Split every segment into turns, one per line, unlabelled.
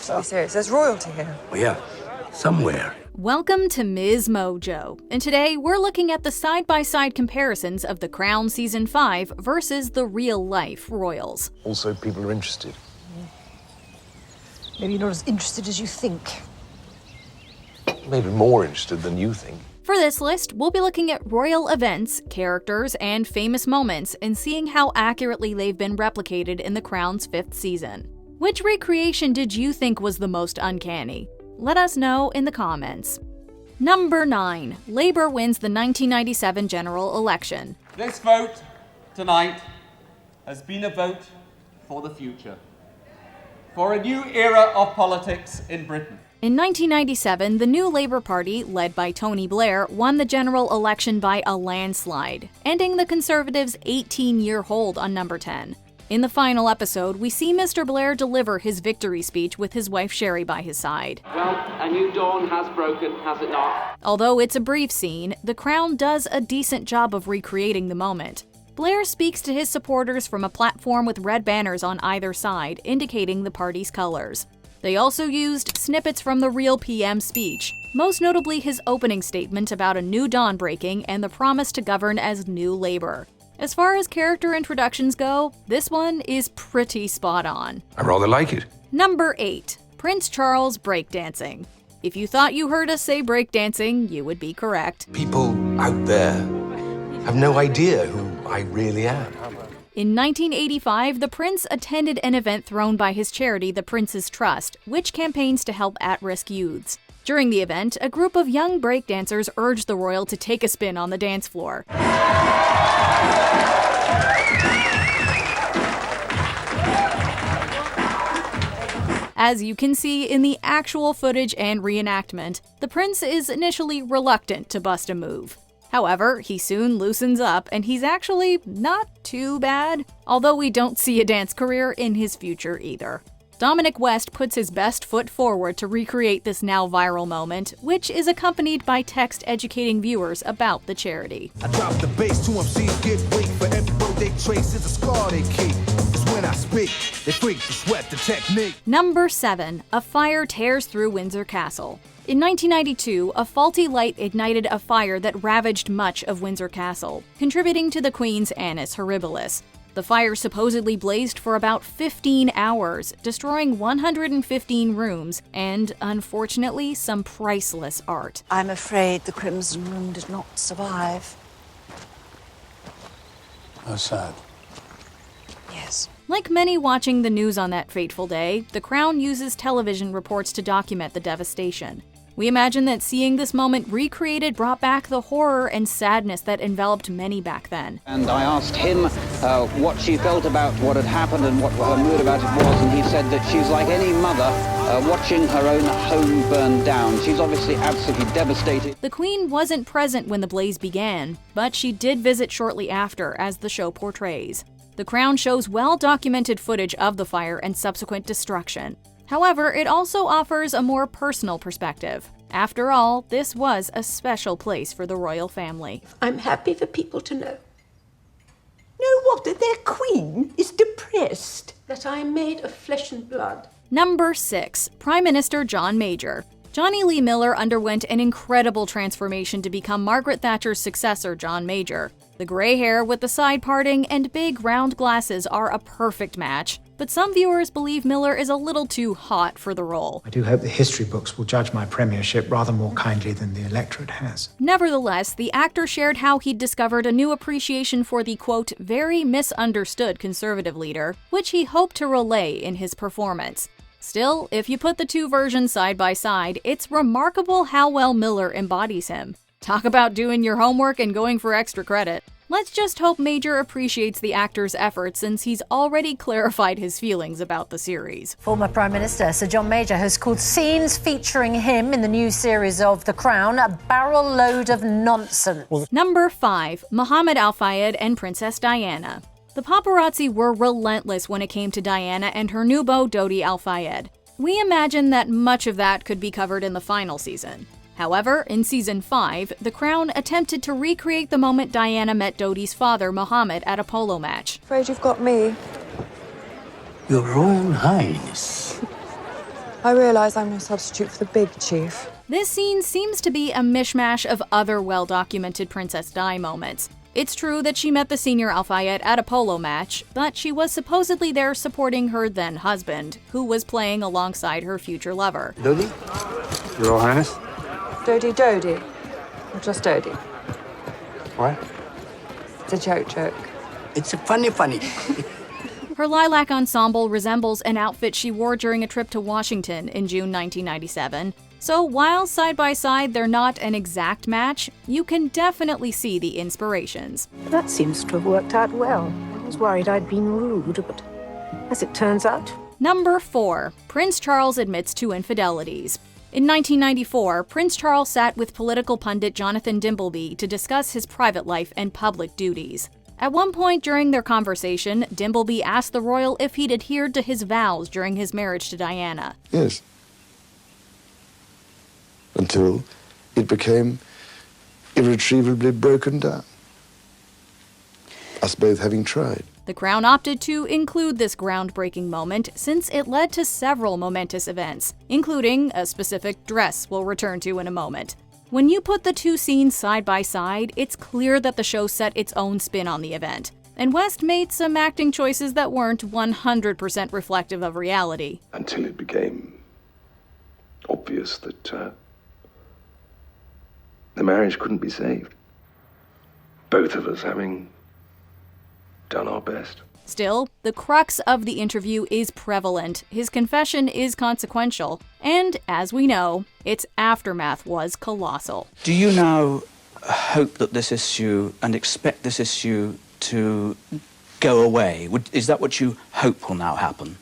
have to be serious. There's royalty here.
Well, yeah, somewhere.
Welcome to MsMojo, and today we're looking at the side-by-side comparisons of The Crown Season 5 versus the real-life royals.
Also, people are interested.
Maybe you're not as interested as you think.
Maybe more interested than you think.
For this list, we'll be looking at royal events, characters, and famous moments and seeing how accurately they've been replicated in The Crown's 5th season. Which recreation did you think was the most uncanny? Let us know in the comments. Number 9. Labour wins the 1997 general election.
This vote tonight has been a vote for the future, for a new era of politics in Britain.
In 1997, the new Labour Party, led by Tony Blair, won the general election by a landslide, ending the Conservatives' 18-year hold on number 10. In the final episode, we see Mr. Blair deliver his victory speech with his wife Sherry by his side.
Well, a new dawn has broken, has it not?
Although it's a brief scene, The Crown does a decent job of recreating the moment. Blair speaks to his supporters from a platform with red banners on either side, indicating the party's colors. They also used snippets from the real PM speech, most notably his opening statement about a new dawn breaking and the promise to govern as New Labour. As far as character introductions go, this one is pretty spot on.
I rather like it.
Number 8. Prince Charles breakdancing. If you thought you heard us say breakdancing, you would be correct.
People out there have no idea who I really am.
In 1985, the prince attended an event thrown by his charity, the Prince's Trust, which campaigns to help at-risk youths. During the event, a group of young breakdancers urged the royal to take a spin on the dance floor. As you can see in the actual footage and reenactment, the prince is initially reluctant to bust a move. However, he soon loosens up, and he's actually not too bad, although we don't see a dance career in his future either. Dominic West puts his best foot forward to recreate this now viral moment, which is accompanied by text educating viewers about the charity.
I drop the bass, two MCs get weak. For every road they trace is a scar they keep. It's when I speak, they freak to sweat the technique.
Number 7. A fire tears through Windsor Castle. In 1992, a faulty light ignited a fire that ravaged much of Windsor Castle, contributing to the Queen's Annus Horribilis. The fire supposedly blazed for about 15 hours, destroying 115 rooms and, unfortunately, some priceless art.
I'm afraid the Crimson Room did not survive.
How sad.
Yes.
Like many watching the news on that fateful day, The Crown uses television reports to document the devastation. We imagine that seeing this moment recreated brought back the horror and sadness that enveloped many back then.
And I asked him what she felt about what had happened and what her mood about it was, and he said that she's like any mother watching her own home burn down. She's obviously absolutely devastated.
The Queen wasn't present when the blaze began, but she did visit shortly after, as the show portrays. The Crown shows well-documented footage of the fire and subsequent destruction. However, it also offers a more personal perspective. After all, this was a special place for the royal family.
I'm happy for people to know. Know what? That their queen is depressed. That I am made of flesh and blood.
Number 6. Prime Minister John Major. Johnny Lee Miller underwent an incredible transformation to become Margaret Thatcher's successor, John Major. The gray hair with the side parting and big round glasses are a perfect match, but some viewers believe Miller is a little too hot for the role.
I do hope the history books will judge my premiership rather more kindly than the electorate has.
Nevertheless, the actor shared how he'd discovered a new appreciation for the, quote, very misunderstood Conservative leader, which he hoped to relay in his performance. Still, if you put the two versions side by side, it's remarkable how well Miller embodies him. Talk about doing your homework and going for extra credit. Let's just hope Major appreciates the actor's efforts since he's already clarified his feelings about the series.
Former Prime Minister Sir John Major has called scenes featuring him in the new series of The Crown a barrel load of nonsense.
Number 5. Mohammed al-Fayed and Princess Diana. The paparazzi were relentless when it came to Diana and her new beau Dodi al-Fayed. We imagine that much of that could be covered in the final season. However, in Season 5, The Crown attempted to recreate the moment Diana met Dodi's father, Mohammed, at a polo match.
Afraid you've got me.
Your Royal Highness.
I realise I'm your substitute for the big chief.
This scene seems to be a mishmash of other well-documented Princess Di moments. It's true that she met the senior al-fayed at a polo match, but she was supposedly there supporting her then-husband, who was playing alongside her future lover.
Dodi? Your Royal Highness?
Dodi. Or just Dodi.
What?
It's a joke.
It's a funny.
Her lilac ensemble resembles an outfit she wore during a trip to Washington in June 1997. So while side by side they're not an exact match, you can definitely see the inspirations.
That seems to have worked out well. I was worried I'd been rude, but as it turns out...
Number 4. Prince Charles admits to infidelities. In 1994, Prince Charles sat with political pundit Jonathan Dimbleby to discuss his private life and public duties. At one point during their conversation, Dimbleby asked the royal if he'd adhered to his vows during his marriage to Diana.
Yes. Until it became irretrievably broken down. Us both having tried.
The Crown opted to include this groundbreaking moment since it led to several momentous events, including a specific dress we'll return to in a moment. When you put the two scenes side by side, it's clear that the show set its own spin on the event, and West made some acting choices that weren't 100% reflective of reality.
Until it became obvious that the marriage couldn't be saved. Both of us having done our best.
Still, the crux of the interview is prevalent, his confession is consequential, and, as we know, its aftermath was colossal.
Do you now hope that this issue and expect this issue to go away? Is that what you hope will now happen?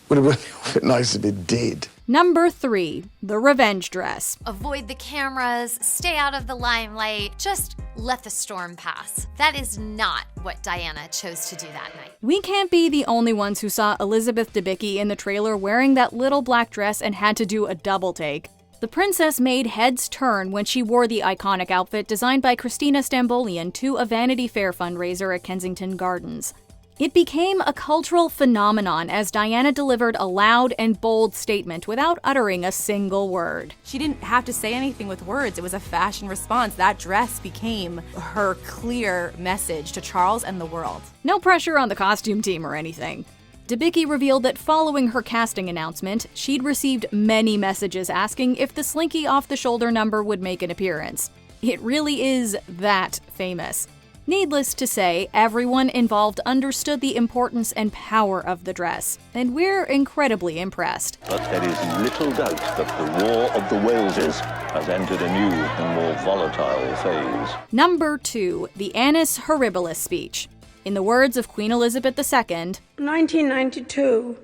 Would it be nice if it did?
Number 3. The revenge dress.
Avoid the cameras, stay out of the limelight, just let the storm pass. That is not what Diana chose to do that night.
We can't be the only ones who saw Elizabeth Debicki in the trailer wearing that little black dress and had to do a double take. The princess made heads turn when she wore the iconic outfit designed by Christina Stambolian to a Vanity Fair fundraiser at Kensington Gardens. It became a cultural phenomenon as Diana delivered a loud and bold statement without uttering a single word.
She didn't have to say anything with words. It was a fashion response. That dress became her clear message to Charles and the world.
No pressure on the costume team or anything. Debicki revealed that following her casting announcement, she'd received many messages asking if the slinky off-the-shoulder number would make an appearance. It really is that famous. Needless to say, everyone involved understood the importance and power of the dress, and we're incredibly impressed.
But there is little doubt that the War of the Waleses has entered a new and more volatile phase.
Number 2. The Annus Horribilis speech. In the words of Queen Elizabeth II,
1992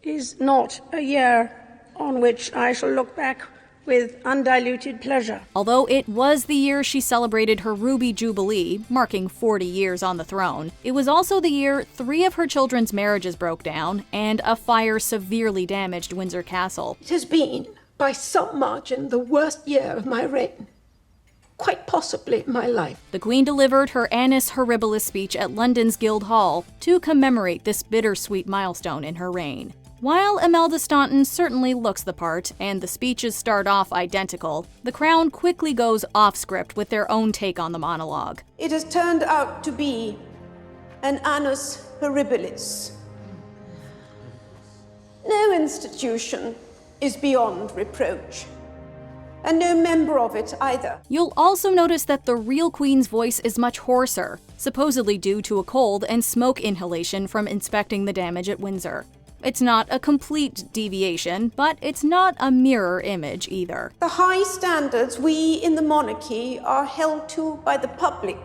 is not a year on which I shall look back with undiluted pleasure.
Although it was the year she celebrated her Ruby Jubilee, marking 40 years on the throne, it was also the year 3 of her children's marriages broke down and a fire severely damaged Windsor Castle.
It has been, by some margin, the worst year of my reign. Quite possibly my life.
The Queen delivered her Annus Horribilis speech at London's Guildhall to commemorate this bittersweet milestone in her reign. While Imelda Staunton certainly looks the part, and the speeches start off identical, the Crown quickly goes off-script with their own take on the monologue.
It has turned out to be an Annus Horribilis. No institution is beyond reproach, and no member of it either.
You'll also notice that the real Queen's voice is much hoarser, supposedly due to a cold and smoke inhalation from inspecting the damage at Windsor. It's not a complete deviation, but it's not a mirror image either.
The high standards we in the monarchy are held to by the public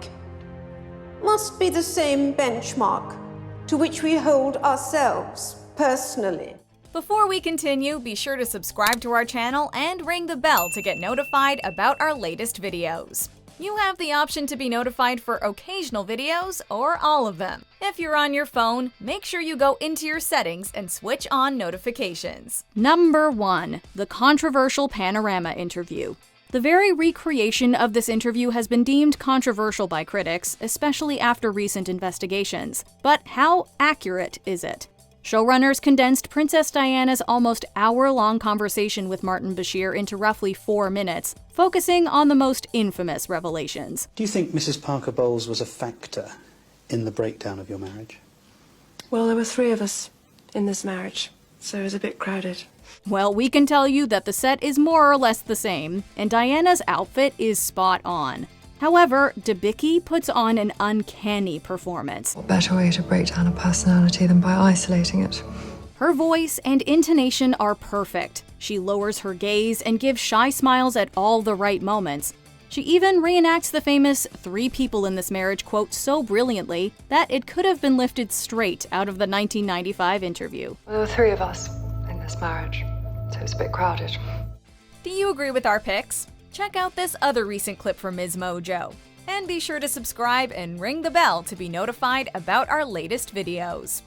must be the same benchmark to which we hold ourselves personally.
Before we continue, be sure to subscribe to our channel and ring the bell to get notified about our latest videos. You have the option to be notified for occasional videos or all of them. If you're on your phone, make sure you go into your settings and switch on notifications. Number 1. The controversial Panorama interview. The very recreation of this interview has been deemed controversial by critics, especially after recent investigations. But how accurate is it? Showrunners condensed Princess Diana's almost hour-long conversation with Martin Bashir into roughly 4 minutes, focusing on the most infamous revelations.
Do you think Mrs. Parker Bowles was a factor in the breakdown of your marriage?
Well, there were 3 of us in this marriage, so it was a bit crowded.
Well, we can tell you that the set is more or less the same, and Diana's outfit is spot on. However, Debicki puts on an uncanny performance.
What better way to break down a personality than by isolating it?
Her voice and intonation are perfect. She lowers her gaze and gives shy smiles at all the right moments. She even reenacts the famous 3 people in this marriage quote so brilliantly that it could have been lifted straight out of the 1995 interview.
Well, there were 3 of us in this marriage, so it's a bit crowded.
Do you agree with our picks? Check out this other recent clip from MsMojo. And be sure to subscribe and ring the bell to be notified about our latest videos.